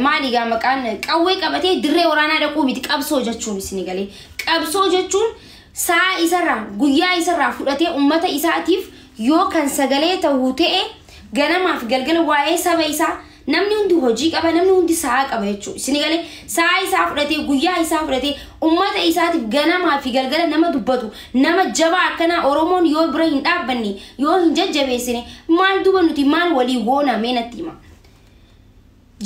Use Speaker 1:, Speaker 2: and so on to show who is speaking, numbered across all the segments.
Speaker 1: maali gaa maqaan qawwee qabatee dirree waraanaa dhaquu miti qabsoo jechuun isin galee qabsoo jechuun saa isarraa guyyaa isarraa fudhatee ummata isaatiif yoo kan sagalee ta'uu ta'e ganamaaf galgala waa'ee saba isaa namni hundi hojii qaba namni hundi saa qaba jechuudha isin galee saa isaa fudhatee guyyaa isaa fudhatee ummata isaatiif ganamaaf galgala nama dubbatu nama jabaa akkana Oromoon yoo bira hin dhaabbanne yoo hin jajjabeessine maal duba nuti maal walii goona meenatti hima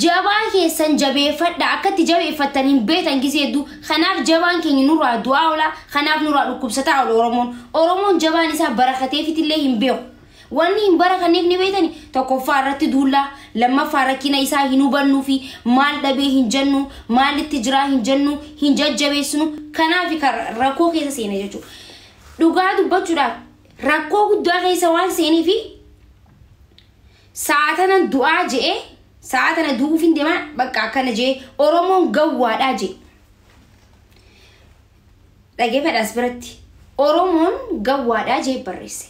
Speaker 1: jabaa keessan jabeeffadha akkatti jabeeffataniin beetan giseeddu kanaaf jabaan keenya nurraa du'aa ola kanaaf nurraa dhukkubsataa ola Oromoon jabaan isaa barakateefitillee hin beeku wanni hin barakanneef ni beetani tokkoffaa irratti duullaa lammaffaa rakkina isaa hin hubannu fi maal dhabee hin jennu maalitti jiraa hin jennu hin jajjabeessinu kanaaf rakkoo keessa seena jechuudha dhugaa dubbachuudhaaf rakkoo guddaa keessa waan seenii fi saatana du'aa je'e saatana du'uuf hin deemaa bakka akkana je'e Oromoon gawwaadhaa je'e dhageeffadhaas biratti Oromoon gawwaadhaa je'e barreesse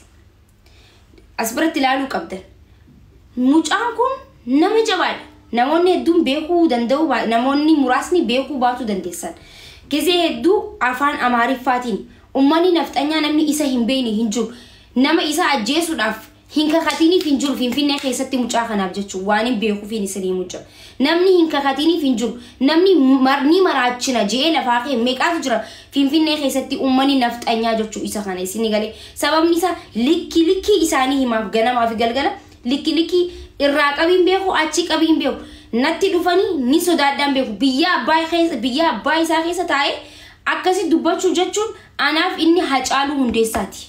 Speaker 1: asbiratti ilaaluu qabdan mucaan kun nama jabaadha namoonni hedduun beekuu danda'u namoonni muraasni beekuu baatu dandeessan gizee hedduu afaan amaariffaatiin ummanni nafxanyaa namni isa hin beekne hin jiru nama isa ajjeesuudhaaf hin kakatiniif hin jiru Finfinnee keessatti mucaa kanaaf jechuun waan hin beekuufiin isanii mucaa namni hin kakatiniif hin jiru namni marni maraachina je'ee lafaa kee meeqaatu jira Finfinnee keessatti ummanni nafxanyaa jechuun isa kana isin galee sababni isaa likki isaanii himaaf ganamaaf galgala likki irraa qabiin beeku achi qabiin beeku natti dhufanii ni sodaadhaan beeku biyya abbaa isaa keessa taa'ee akkasi dubbachuu jechuun anaaf inni Hacaaluu Hundeessaati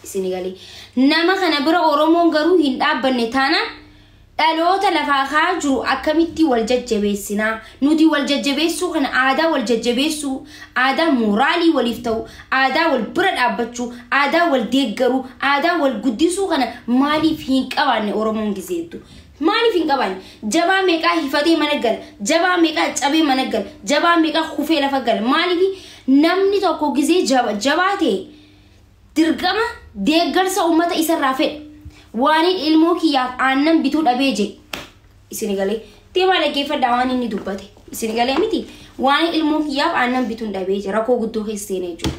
Speaker 1: isin galee nama kana bira Oromoon garuu hin dhaabbanne taanaan dhaloota lafaa kaa jiru akkamitti wal jajjabeessinaa nuti wal jajjabeessuu kana aadaa wal jajjabeessuu aadaa moraalii waliif ta'u aadaa wal bira dhaabbachuu aadaa wal deeggaruu aadaa wal guddisuu kana maaliif hin qabaanne Oromoon gizeettu maaliif hin qabaanne jabaa meeqaa hifatee mana gala jabaa meeqaa cabee mana gala jabaa meeqaa kufee lafa gala maaliif namni tokko gizee jabaate dirqama deeggarsa ummata isarraa fedha waan ilmoo kiyyaaf aannan bituu dhabee je isin galee teema dhageeffadhaa waan inni dubbate isin galee miti waan ilmoo kiyyaaf aannan bituun dhabee je rakkoo guddoo keessa seenee jechuudha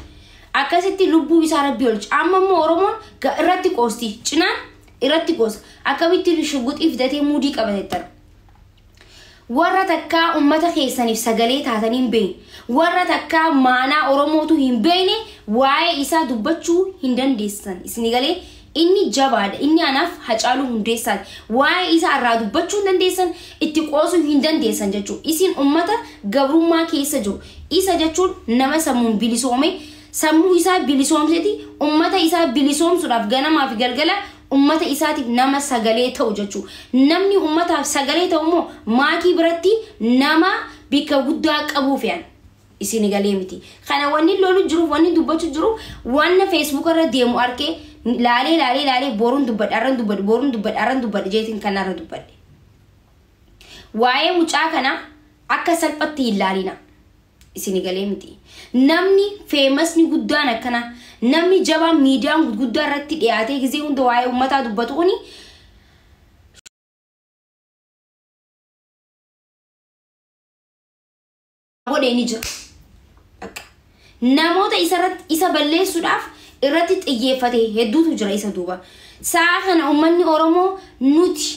Speaker 1: akkasitti lubbuu isaa rabbi olcha amma immoo Oromoon irratti qoosti cinaan irratti qoosa akkamitti shuguxii fidatee muudii qabateettan warra takkaa ummata keessaniif sagalee taataniin beeyne warra takkaa maanaa Oromootu hin beeyne waa'ee isaa dubbachuu hin dandeessan isin galee inni jabaadha inni anaaf Hacaaluu Hundeessaati waa'ee isaa irraa dubbachuu hin dandeessan itti qoosuu hin dandeessan jechuudha isin ummata gabrummaa keessa jiru isa jechuun nama sammuun bilisoome sammuu isaa bilisoomseeti ummata isaa bilisoomsuudhaaf ganamaaf galgala ummata isaatiif nama sagalee ta'u jechuudha namni ummataaf sagalee ta'u immoo maatii biratti nama bika guddaa qabuuf yaan isin galee miti kana wanni lolu jiru wanni dubbachuu jiru wanna Facebook irra deemu arkee laalee boruun dubbadhe jeetiin kanarra dubbadhe waa'ee mucaa kana akka salphatti hin laalina isin galee miti namni feemasni guddaan akkana namni jabaa miidiyaan guddaa irratti dhiyaatee gizee hunda waa'ee ummataa dubbatu kuni godheeni jira namoota isa balleessuudhaaf irratti xiyyeeffate hedduutu jira isa duuba saa kana ummanni Oromoo nuti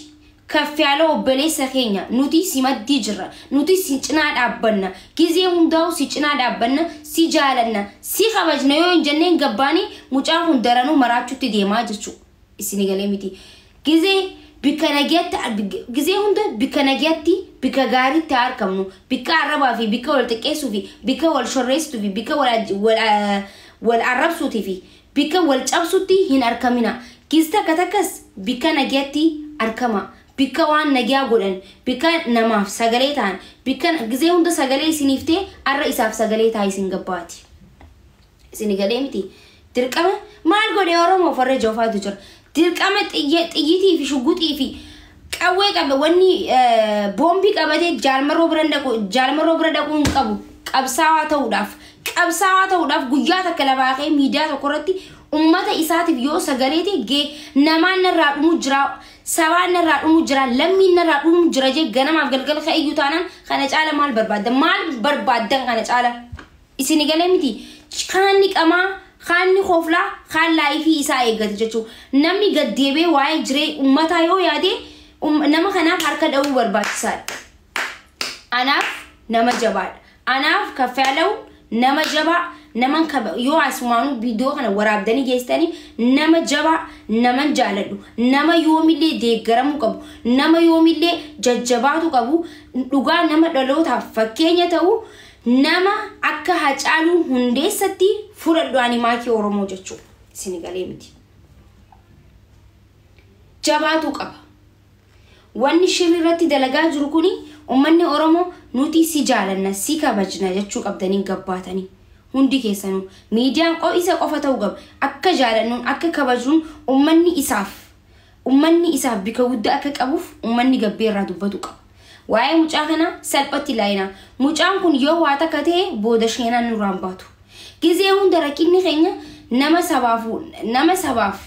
Speaker 1: kaffiyaaloo obboleessa keenya nuti si maddii jirra nuti si cinaa dhaabbanna gizee hundaa'u si cinaa dhaabbanna si jaalanna si kabajna yoo hin jenneen gabbaanii mucaan kun daranuu maraachuutti deemaa jechuudha isin galee miti gizee bika nageetti gizee hunda bika nageetti bika gaariitti argamnu bika arrabaa fi bika wal xiqqeessuu fi bika wal shorreessuu fi bika wal arrabsuutii fi bika wal cabsuutti hin arkamina gizta katakas bika nageetti arkama bika waan nagaa godhan bika namaaf sagalee ta'an bika gizee hunda sagalee isiniiftee arra isaaf sagalee ta'aa isin gabbaati isin galee miti dirqama maal godhe Oromoo farra joofaatu jira dirqama xiyyitii fi shuguxii fi qawwee qabe wanni boombii qabatee jaalmaroo bira dhaquun qabu qabsaawaa ta'uudhaaf guyyaa takka labaaqee miidiyaa tokko irratti ummata isaatiif yoo sagalee ta'e namaan irraa dhumu jira سوان الرادوم جرا لمين الرادوم جرا جي جنا ما بقول خيو تانا خانج على مال برباد خانج على إسني قال متي خانك أما خاني خوفلا خان لاي في إساء قد جتشو نمني قد ديبه واي جري أمتايو يادي نما خنا حركة أو برباد صار أنا نما جبال أنا كفعلو نما جبا نما كب يو عسمانو بيدو خنا ورابدني جيستاني نما جبا نما جالدو نما يوم اللي ديجرمو كبو نما يوم اللي ججباتو كبو لغا نما دلوتا فكينيا تاو نما أكا هجالو هندي ستي فرد دواني ماكي ورمو جتشو سنغالي متي جباتو كبا واني شريرتي دلقا جركوني ومني أورمو نوتي سجالنا سيكا بجنا جتشو قبدني قباتني هندي كيسانو ميديان قو إسا قفتو قب أكا جالنون أكا كبجرون ومني إساف بكا ود أكا كبوف ومني قبير رادو بدو قب واي مجاهنا سلبتي لاينا مجاهن كن يو واتا كته بودشينا نوران باتو كيزي هندركيني خينا نما سباف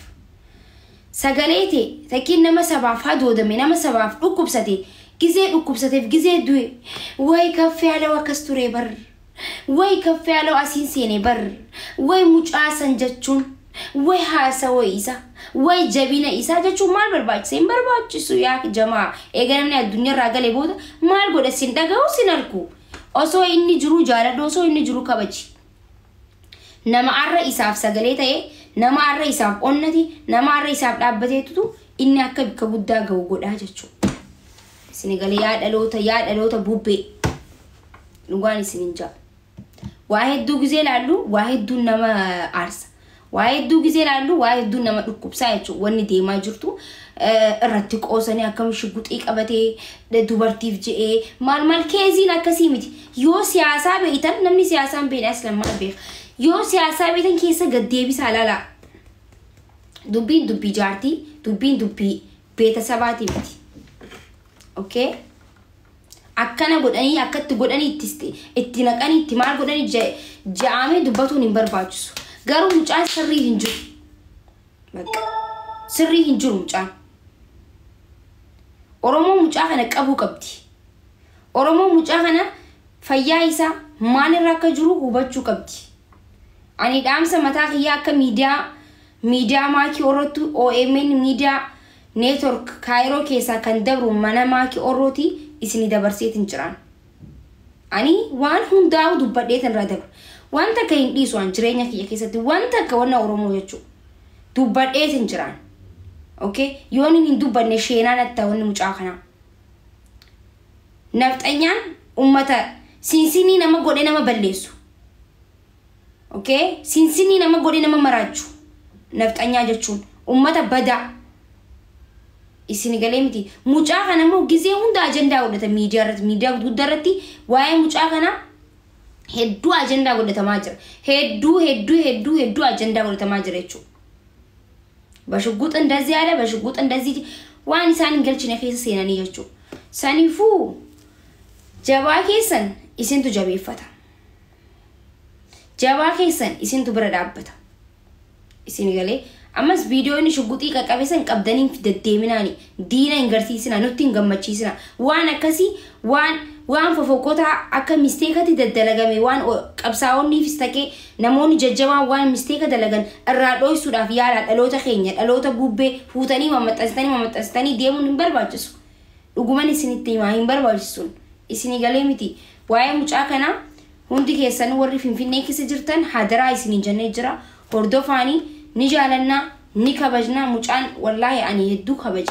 Speaker 1: سغاليتي تكين نما سباف هادو دمي نما سباف ركوبستي كيزي ركوبستي في كيزي دوي واي كفي على وكستوري بر واي كفي على أسينسيني بر واي مجاسن جتشون واي هاسا ويسا واي جابينا إيسا جتشون مال برباجسين برباجسو يا جماعة إيجانا من الدنيا راقالي بودا مال قد سنتاقاو سنالكو أصو إني جرو جارد أصو إني جرو كبجي نما عرى إساف سغاليتا نما عرى إساف أونتي نما عرى إساف لابتي تتو إني أكا بكبودا قو قد جتشو سنغالي ياد ألوتا بوبي نغاني سننجا واحد دو جزيل علو واحد دو نما عرس واحد دو جزيل علو واحد دو نما ركوب سايتشو واني ديما جرتو الرتك أوساني أكام شغوط إيك أبتي دوبرتيف جي مال كيزين أكاسيمتي يو سياسة بيتن نمني سياسة بين أسلام ما بيخ يو سياسة بيتن كيسا قد ديبي سالا دبي جارتي دبي بيتا سباتي متي اوكي أكنا قدني أكت قدني اتناقني اتمال قدني جامي دبتو نمبر باجسو قالوا مجان سري هنجو سري هنجو مجان أورمو مجاهنا كابو كبتي أورمو مجاهنا فيايسا ماني راكا جرو وبتشو كبتي أني دامسا متاخيا كميديا ماكي أوروتو أو إيمين ميديا نيتورك كايرو كيسا كان دبرو مانا ماكي أوروتي إسني دبرسيت انجران أني وان هم داو دباديت انرادبر وانتا كاين ديسو انجرينيا كي يكيساتي وانتا كوانا أورمو يجو دباديت انجران اوكي يوني ندوبا نشينا نتاون مجاخنا نفت أنيان أمتا سينسيني نما قولي نما بليسو اوكي سينسيني نما قولي نما مراجو نفت أنيان جاتشون أمتا بدا إسيني قليمتي مجاخنا مو جزي هندا أجندا ودتا ميديا ودرتي واي مجاخنا هدو أجندا ودتا ماجر هدو أجندا ودتا ماجر يجو بشغوط اندازي على بشغوط اندازي واني ساني قلتش نخيس سيناني يجو ساني فو جابا كيسن اسنتو جابي فتا جابا كيسن اسنتو برد عبتا اسيني قالي امس فيديو اني شغوطي كاكابيسن قبدانين في دديمناني دينا انغرسيسنا نوتين غمچيسنا وانا كسي وان ففوقوتا اكا مستيكا تددلغامي وان قبساوني فستكي نموني ججبا وان مستيكا دلغان الرادوي سودا فيالا دلوتا خينيا دلوتا بوبي فوتاني ممتستاني ديمون نمبرباجسو لغمان سنتي ما نمبرباجسون اسيني غاليمتي واي مچاكنا هوندي كيسن وري فينفيني كيسجرتن حادرا اسيني جنة جرا هردوفاني نجالنا نكبجنا مجان والله يعني يدو كبج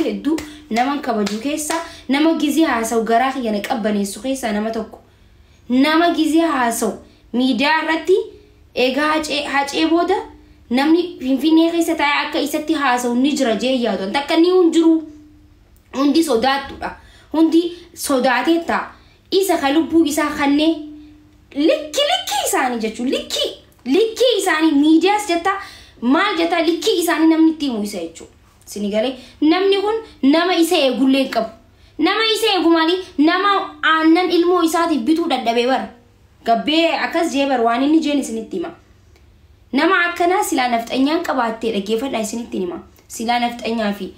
Speaker 1: يدو نمان كبجو كيسا نما جزي هاسو غراخ يعني قبني سخيسا نما توكو نما جزي هاسو ميديا رتي ايغا هاج بودا نمني فينفيني كيسا تاي اكا اساتي هاسو نجرا جي يادون تكني ونجرو هندي هندي صداتي تا إسا خلوبو إسا خنّي لكي إساني جاتشو لكي إساني ميدياس جاتا مال جاتا لكي إساني نمني تيمو إسا يجو سنغالي نمني هون نما إسا يقول لك نما إسا يقول مالي نما آنن إلمو إساتي بيتو دادبيبر قبي أكاس جيبر واني نجيني سنتيما نما أكنا سلا نفت أنيان كباتي لكيفت لاي سنتينيما سلا نفت أنيان في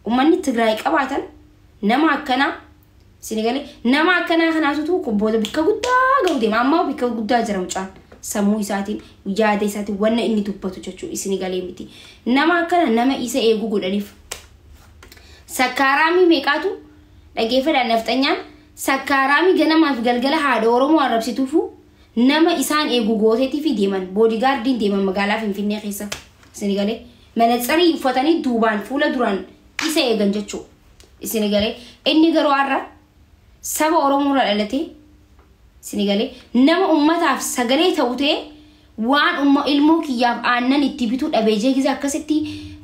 Speaker 1: ummanni Tigraay qabaatan nama akkana Senegalee nama akkana kanaatu booda bikka guddaa ga'uudee amma bikka guddaa jira mucaan sammuu isaatiin yaada isaatiin wanna inni dubbatu jechuudha Senegalee miti nama akkana nama isa eegu godhaniif Sakkaaraami meeqaatu dhageeffadhaan nafxanyaan Sakkaaraami ganamaaf galgala haadha Oromoo arrabsituufu nama isaan eegu gooteetii fi deeman boodigaardiin deeman magaalaa Finfinnee keessa Senegalee manatsarii uffatanii duubaan fuula duraan isa eegan jechuudha Senegalee inni garuu har'a saba Oromoo irraa dhalate Senegalee nama ummataaf sagalee ta'utee waan ilmoo kiyyaaf aannan itti bituu dhabee jeegize akkasitti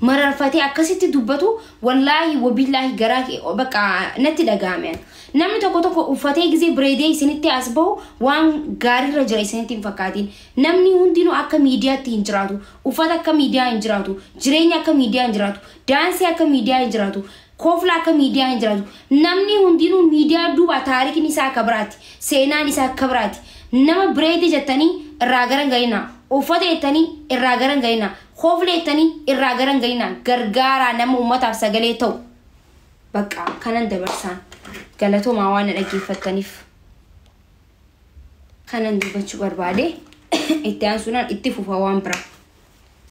Speaker 1: mararfatee akkasitti dubbatu wallahi wabillahi garaa baqa natti dhagaameen namni tokko uffatee gize bireedee isinitti asbahu waan gaariirra jira isinitti hin fakkaatiin namni hundinuu akka miidiyaatti hin jiraatu uffata akka miidiyaa hin jiraatu jireenya akka miidiyaa hin jiraatu daansii akka miidiyaa hin jiraatu kofla akka miidiyaa hin jiraatu namni hundinuu miidiyaa duuba taarikiin isaa akka biraati seenaan isaa akka biraati nama bireedee jettanii irraa garan ga'ina uffata jettanii irraa garan ga'ina kofla jettanii irraa garan ga'ina gargaaraa nama ummataaf sagalee ta'u baqa kanan dabarsaan galatoomaa waan dhaggeeffattaniif kanan dubbachuu barbaade itti aansuudhaan itti fufa waan biraa